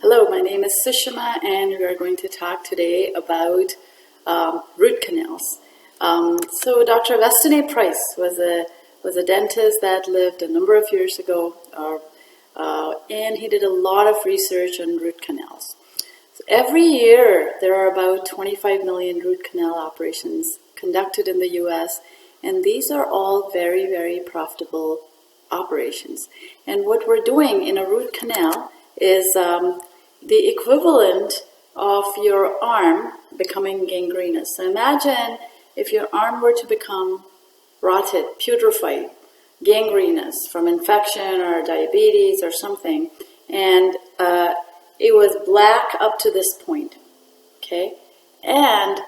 Hello, my name is Sushma, and we are going to talk today about root canals. So Dr. Weston Price was a dentist that lived a number of years ago, and he did a lot of research on root canals. So every year, there are about 25 million root canal operations conducted in the U.S., and these are all very, very profitable operations. And what we're doing in a root canal is the equivalent of your arm becoming gangrenous. So imagine if your arm were to become rotted, putrefied, gangrenous from infection or diabetes or something, and it was black up to this point, okay? And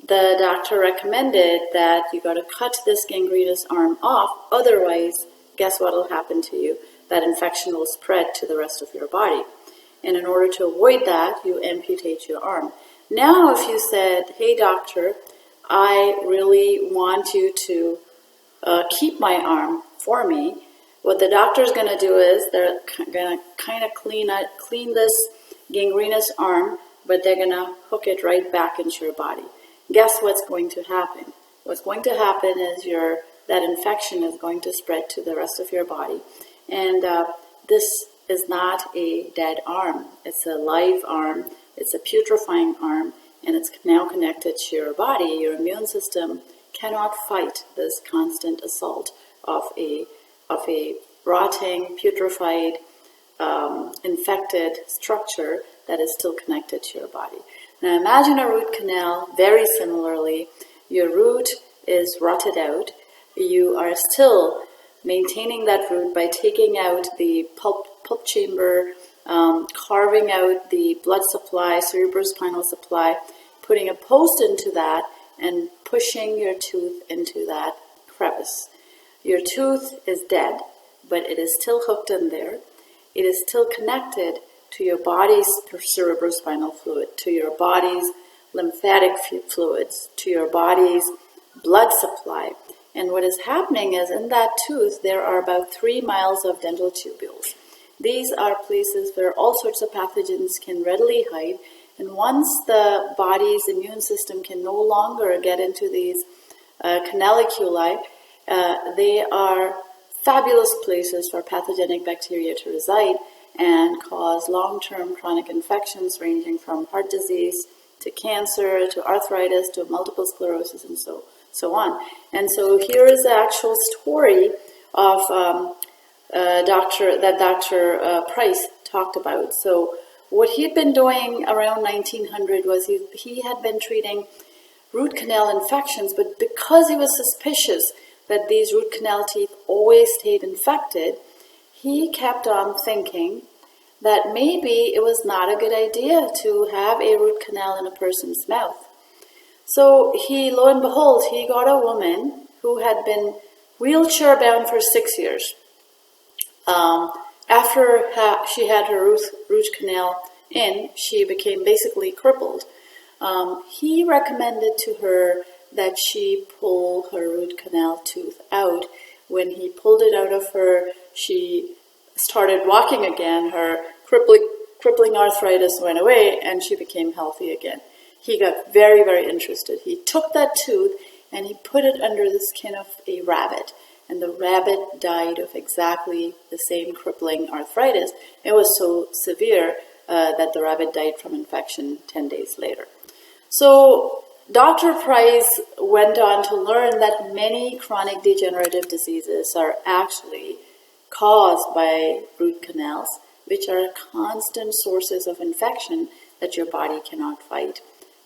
the doctor recommended that you got to cut this gangrenous arm off, otherwise, guess what will happen to you? That infection will spread to the rest of your body. And in order to avoid that, you amputate your arm. Now, if you said, hey, doctor, I really want you to keep my arm for me, what the doctor is going to do is they're going to kind of clean this gangrenous arm, but they're going to hook it right back into your body. Guess what's going to happen? What's going to happen is that infection is going to spread to the rest of your body. And this is not a dead arm. It's a live arm. It's a putrefying arm, and it's now connected to your body. Your immune system cannot fight this constant assault of a rotting, putrefied, infected structure that is still connected to your body. Now imagine a root canal. Very similarly, your root is rotted out. You are still maintaining that root by taking out the pulp chamber, carving out the blood supply, cerebrospinal supply, putting a post into that, and pushing your tooth into that crevice. Your tooth is dead, but it is still hooked in there. It is still connected to your body's cerebrospinal fluid, to your body's lymphatic fluids, to your body's blood supply. And what is happening is in that tooth, there are about 3 miles of dental tubules. These are places where all sorts of pathogens can readily hide. And once the body's immune system can no longer get into these canaliculi, they are fabulous places for pathogenic bacteria to reside and cause long-term chronic infections ranging from heart disease to cancer to arthritis to multiple sclerosis and so on. And so here is the actual story of Dr. Price talked about. So what he'd been doing around 1900 was he had been treating root canal infections, but because he was suspicious that these root canal teeth always stayed infected, he kept on thinking that maybe it was not a good idea to have a root canal in a person's mouth. So lo and behold, he got a woman who had been wheelchair bound for 6 years. After she had her root canal in, she became basically crippled. He recommended to her that she pull her root canal tooth out. When he pulled it out of her, she started walking again. Her crippling arthritis went away, and she became healthy again. He got very, very interested. He took that tooth and he put it under the skin of a rabbit. And the rabbit died of exactly the same crippling arthritis. It was so severe that the rabbit died from infection 10 days later. So Dr. Price went on to learn that many chronic degenerative diseases are actually caused by root canals, which are constant sources of infection that your body cannot fight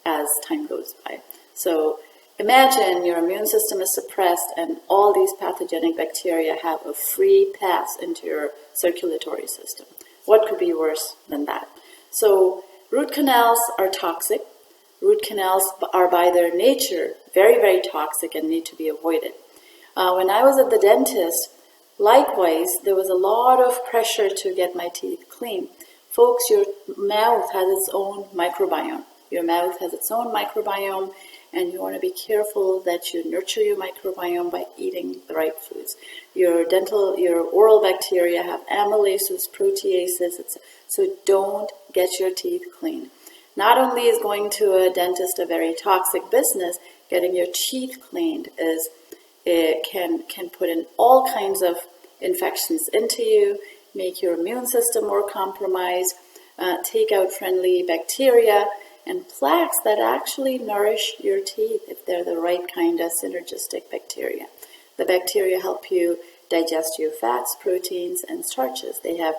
as time goes by. So imagine your immune system is suppressed and all these pathogenic bacteria have a free pass into your circulatory system. What could be worse than that? So root canals are toxic. Root canals are by their nature very, very toxic and need to be avoided. When I was at the dentist, likewise, there was a lot of pressure to get my teeth clean. Folks, your mouth has its own microbiome. Your mouth has its own microbiome, and you want to be careful that you nurture your microbiome by eating the right foods. Your oral bacteria have amylases, proteases, etc. So don't get your teeth cleaned. Not only is going to a dentist a very toxic business, getting your teeth cleaned can put in all kinds of infections into you, make your immune system more compromised, take out friendly bacteria and plaques that actually nourish your teeth if they're the right kind of synergistic bacteria. The bacteria help you digest your fats, proteins, and starches. They have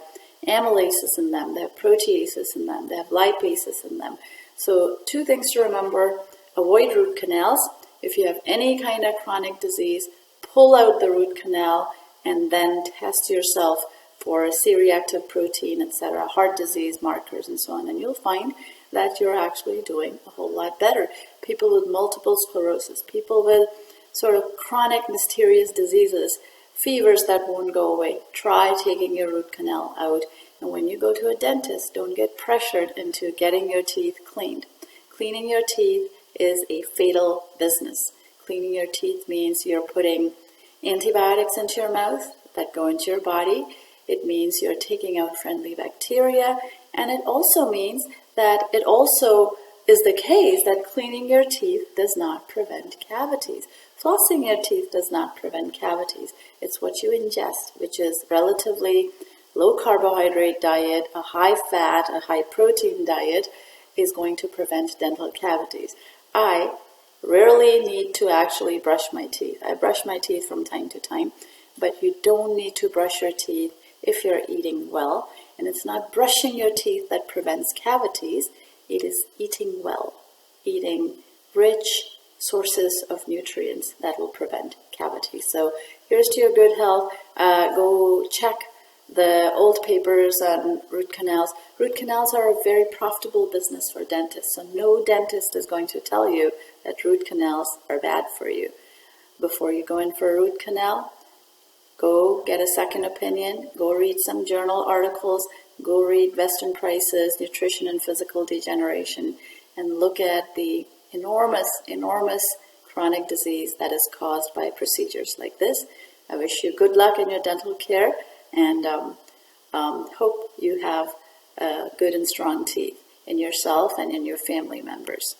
amylases in them, they have proteases in them, they have lipases in them. So 2 things to remember: avoid root canals. If you have any kind of chronic disease, pull out the root canal and then test yourself for C-reactive protein, etc., heart disease markers and so on, and you'll find that you're actually doing a whole lot better. People with multiple sclerosis, people with sort of chronic mysterious diseases, fevers that won't go away, try taking your root canal out. And when you go to a dentist, don't get pressured into getting your teeth cleaned. Cleaning your teeth is a fatal business. Cleaning your teeth means you're putting antibiotics into your mouth that go into your body. It means you're taking out friendly bacteria, and it also means that it also is the case that cleaning your teeth does not prevent cavities. Flossing your teeth does not prevent cavities. It's what you ingest, which is relatively low carbohydrate diet, a high fat, a high protein diet is going to prevent dental cavities. I rarely need to actually brush my teeth. I brush my teeth from time to time, but you don't need to brush your teeth if you're eating well. And it's not brushing your teeth that prevents cavities. It is eating well, eating rich sources of nutrients that will prevent cavities. So here's to your good health. Go check the old papers on root canals. Root canals are a very profitable business for dentists. So no dentist is going to tell you that root canals are bad for you. Before you go in for a root canal, go get a second opinion, go read some journal articles, go read Weston Price's Nutrition and Physical Degeneration, and look at the enormous chronic disease that is caused by procedures like this. I wish you good luck in your dental care, and hope you have good and strong teeth in yourself and in your family members.